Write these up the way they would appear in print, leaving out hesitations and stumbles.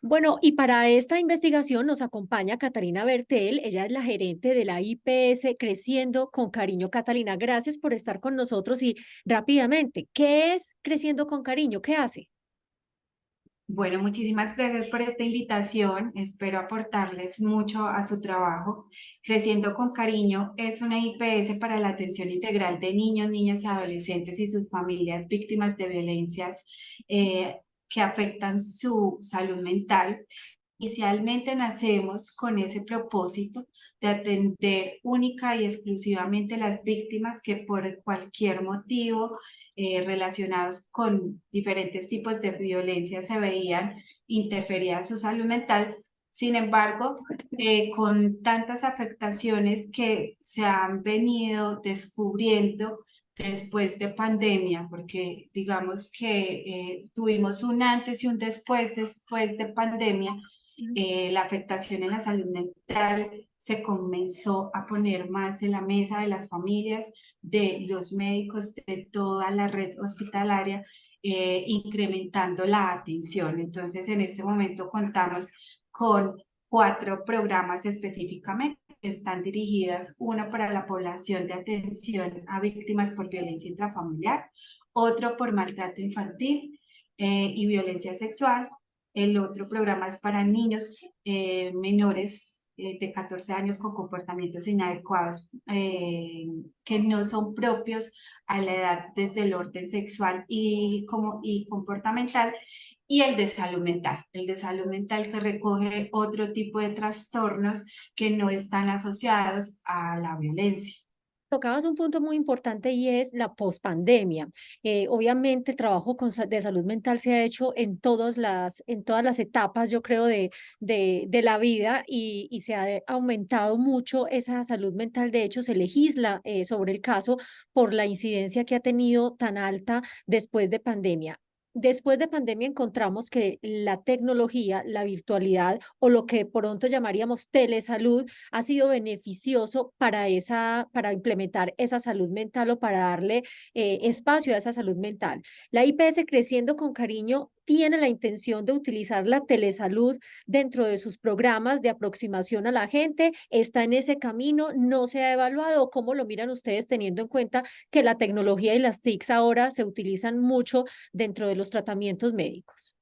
Bueno, y para esta investigación nos acompaña Catalina Bertel, ella es la gerente de la IPS Creciendo con Cariño. Catalina, gracias por estar con nosotros y rápidamente, ¿qué es Creciendo con Cariño? ¿Qué hace? Bueno, muchísimas gracias por esta invitación. Espero aportarles mucho a su trabajo. Creciendo con Cariño es una IPS para la atención integral de niños, niñas y adolescentes y sus familias víctimas de violencias que afectan su salud mental. Inicialmente nacemos con ese propósito de atender única y exclusivamente las víctimas que por cualquier motivo relacionados con diferentes tipos de violencia se veían interferida su salud mental. Sin embargo, con tantas afectaciones que se han venido descubriendo después de pandemia, porque digamos que tuvimos un antes y un después de pandemia, la afectación en la salud mental se comenzó a poner más en la mesa de las familias, de los médicos, de toda la red hospitalaria, incrementando la atención. Entonces, en este momento contamos con 4 programas específicamente que están dirigidas, uno para la población de atención a víctimas por violencia intrafamiliar, otro por maltrato infantil y violencia sexual. El otro programa es para niños menores de 14 años con comportamientos inadecuados que no son propios a la edad desde el orden sexual y comportamental. Y el de salud mental que recoge otro tipo de trastornos que no están asociados a la violencia. Tocabas un punto muy importante y es la pospandemia. Obviamente el trabajo de salud mental se ha hecho en todas las etapas, yo creo, de la vida y se ha aumentado mucho esa salud mental. De hecho, se legisla sobre el caso por la incidencia que ha tenido tan alta después de pandemia. Después de pandemia encontramos que la tecnología, la virtualidad o lo que pronto llamaríamos telesalud ha sido beneficioso para implementar esa salud mental o para darle espacio a esa salud mental. La IPS Creciendo con Cariño tiene la intención de utilizar la telesalud dentro de sus programas de aproximación a la gente. Está en ese camino, no se ha evaluado. ¿Cómo lo miran ustedes teniendo en cuenta que la tecnología y las TICs ahora se utilizan mucho dentro de los tratamientos médicos?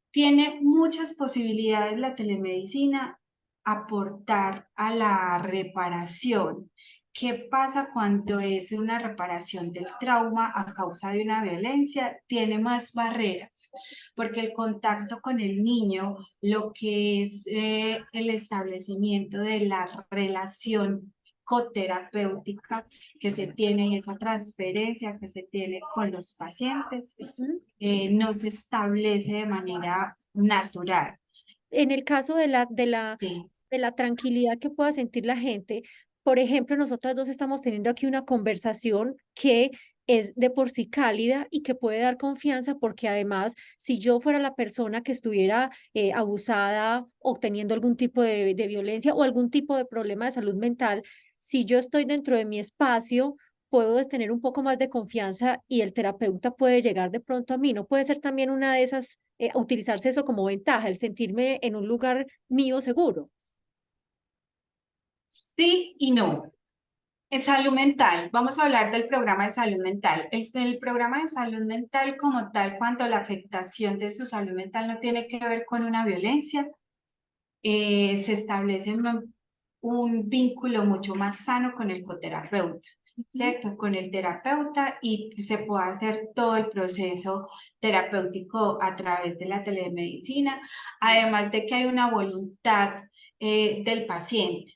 Tiene muchas posibilidades la telemedicina aportar a la reparación. ¿Qué pasa cuando es una reparación del trauma a causa de una violencia? Tiene más barreras, porque el contacto con el niño, lo que es el establecimiento de la relación coterapéutica que se tiene y esa transferencia que se tiene con los pacientes, Ujú. no se establece de manera natural. En el caso Sí. de la tranquilidad que pueda sentir la gente, por ejemplo, nosotras dos estamos teniendo aquí una conversación que es de por sí cálida y que puede dar confianza porque además, si yo fuera la persona que estuviera abusada o teniendo algún tipo de violencia o algún tipo de problema de salud mental, si yo estoy dentro de mi espacio, puedo tener un poco más de confianza y el terapeuta puede llegar de pronto a mí. ¿No puede ser también una de esas, utilizarse eso como ventaja, el sentirme en un lugar mío seguro? Sí y no. En salud mental, vamos a hablar del programa de salud mental. El programa de salud mental como tal, cuando la afectación de su salud mental no tiene que ver con una violencia, se establece un vínculo mucho más sano con el coterapeuta, Ujú. ¿cierto? Con el terapeuta y se puede hacer todo el proceso terapéutico a través de la telemedicina, además de que hay una voluntad del paciente.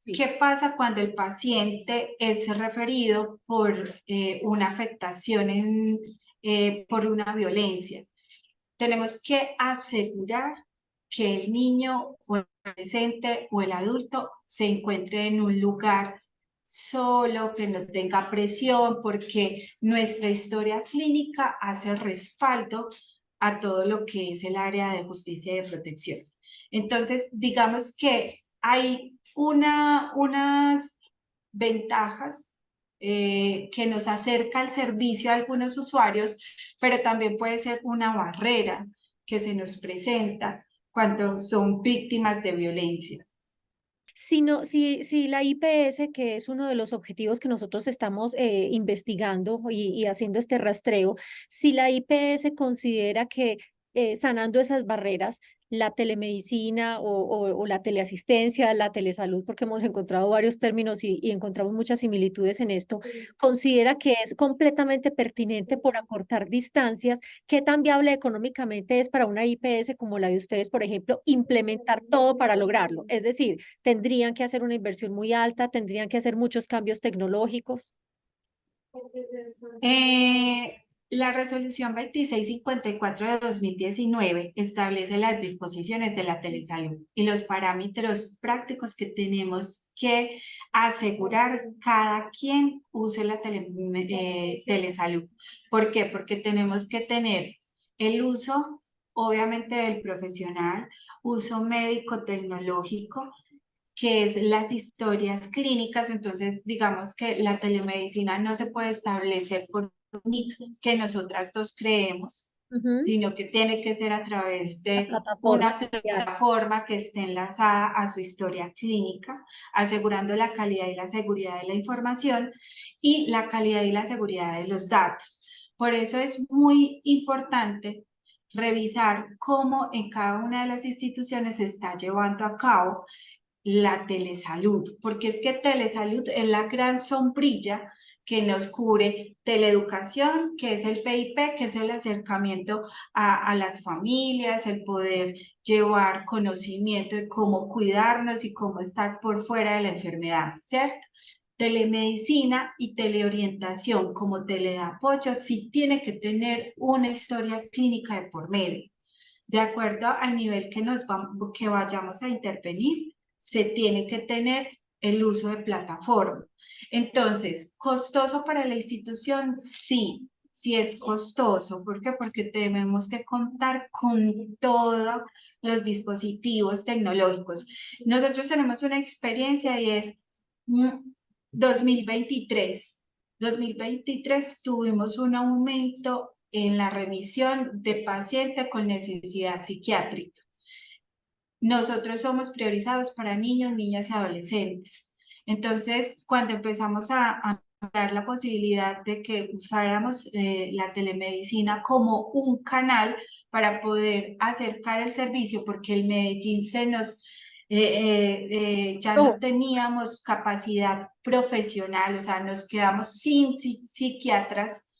Sí. ¿Qué pasa cuando el paciente es referido por una afectación por una violencia? Tenemos que asegurar que el niño o el adolescente o el adulto se encuentre en un lugar solo, que no tenga presión, porque nuestra historia clínica hace respaldo a todo lo que es el área de justicia y de protección. Entonces, digamos que hay unas ventajas que nos acerca al servicio a algunos usuarios, pero también puede ser una barrera que se nos presenta cuando son víctimas de violencia. Si la IPS, que es uno de los objetivos que nosotros estamos investigando y haciendo este rastreo, si la IPS considera que sanando esas barreras, la telemedicina o la teleasistencia, la telesalud, porque hemos encontrado varios términos y encontramos muchas similitudes en esto, considera que es completamente pertinente por acortar distancias. ¿Qué tan viable económicamente es para una IPS como la de ustedes, por ejemplo, implementar todo para lograrlo? Es decir, tendrían que hacer una inversión muy alta, tendrían que hacer muchos cambios tecnológicos. Eh, la resolución 2654 de 2019 establece las disposiciones de la telesalud y los parámetros prácticos que tenemos que asegurar cada quien use la telesalud. ¿Por qué? Porque tenemos que tener el uso, obviamente, del profesional, uso médico tecnológico, que es las historias clínicas. Entonces, digamos que la telemedicina no se puede establecer por un mito que nosotras dos creemos, Ujú. sino que tiene que ser a través La de plataforma una especial. plataforma que esté enlazada a su historia clínica, asegurando la calidad y la seguridad de la información y la calidad y la seguridad de los datos. Por eso es muy importante revisar cómo en cada una de las instituciones se está llevando a cabo la telesalud, porque es que telesalud es la gran sombrilla que nos cubre teleeducación, que es el PIP, que es el acercamiento a las familias, el poder llevar conocimiento de cómo cuidarnos y cómo estar por fuera de la enfermedad, ¿cierto? Telemedicina y teleorientación como teleapoyo sí tiene que tener una historia clínica de por medio. De acuerdo al nivel que vayamos a intervenir, se tiene que tener el uso de plataforma. Entonces, ¿costoso para la institución? Sí, sí es costoso. ¿Por qué? Porque tenemos que contar con todos los dispositivos tecnológicos. Nosotros tenemos una experiencia y es 2023. 2023 tuvimos un aumento en la remisión de pacientes con necesidad psiquiátrica. Nosotros somos priorizados para niños, niñas y adolescentes. Entonces, cuando empezamos a dar la posibilidad de que usáramos la telemedicina como un canal para poder acercar el servicio, porque el Medellín ya no Oh, teníamos capacidad profesional, o sea, nos quedamos sin psiquiatras.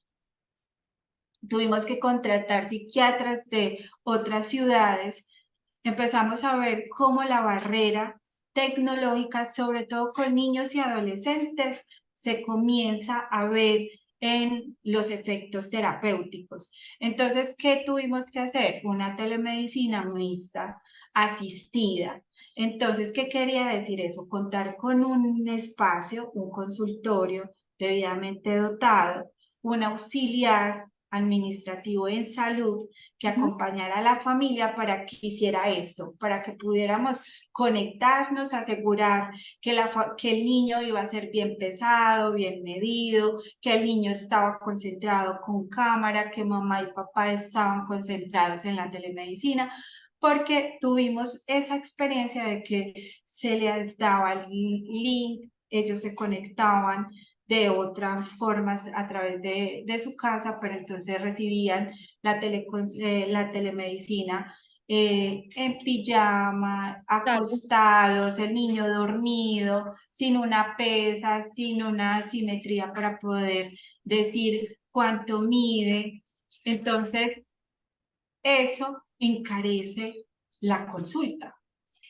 Tuvimos que contratar psiquiatras de otras ciudades. Empezamos a ver cómo la barrera tecnológica, sobre todo con niños y adolescentes, se comienza a ver en los efectos terapéuticos. Entonces, ¿qué tuvimos que hacer? Una telemedicina mixta, asistida. Entonces, ¿qué quería decir eso? Contar con un espacio, un consultorio debidamente dotado, un auxiliar administrativo en salud que ujú. acompañara a la familia para que hiciera esto, para que pudiéramos conectarnos, asegurar que el niño iba a ser bien pesado, bien medido, que el niño estaba concentrado con cámara, que mamá y papá estaban concentrados en la telemedicina, porque tuvimos esa experiencia de que se les daba el link, ellos se conectaban de otras formas a través de su casa, pero entonces recibían la telemedicina en pijama, Claro. acostados, el niño dormido, sin una pesa, sin una simetría para poder decir cuánto mide. Entonces, eso encarece la consulta.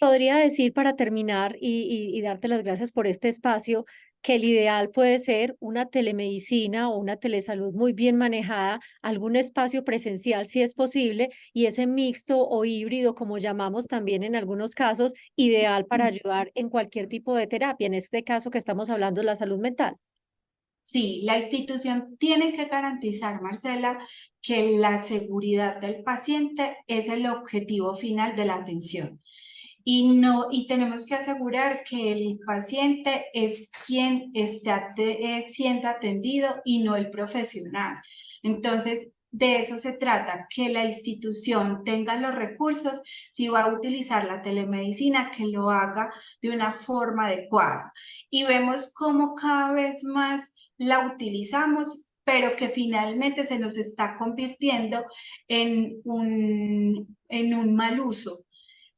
Podría decir para terminar y darte las gracias por este espacio, que el ideal puede ser una telemedicina o una telesalud muy bien manejada, algún espacio presencial si es posible, y ese mixto o híbrido, como llamamos también en algunos casos, ideal para ayudar en cualquier tipo de terapia, en este caso que estamos hablando de la salud mental. Sí, la institución tiene que garantizar, Marcela, que la seguridad del paciente es el objetivo final de la atención. Y no, y tenemos que asegurar que el paciente es quien está siendo atendido y no el profesional. Entonces, de eso se trata, que la institución tenga los recursos, si va a utilizar la telemedicina, que lo haga de una forma adecuada. Y vemos cómo cada vez más la utilizamos, pero que finalmente se nos está convirtiendo en un mal uso.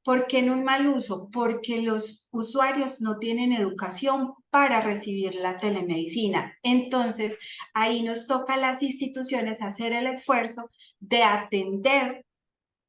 ¿Por qué en un mal uso? Porque los usuarios no tienen educación para recibir la telemedicina. Entonces, ahí nos toca a las instituciones hacer el esfuerzo de atender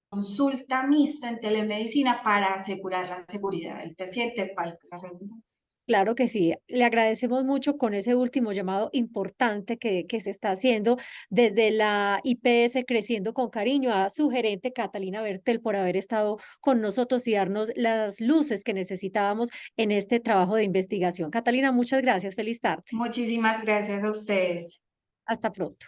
consulta mixta en telemedicina para asegurar la seguridad del paciente, valga la redundancia. Claro que sí, le agradecemos mucho con ese último llamado importante que se está haciendo desde la IPS Creciendo con Cariño a su gerente Catalina Bertel por haber estado con nosotros y darnos las luces que necesitábamos en este trabajo de investigación. Catalina, muchas gracias, feliz tarde. Muchísimas gracias a ustedes. Hasta pronto.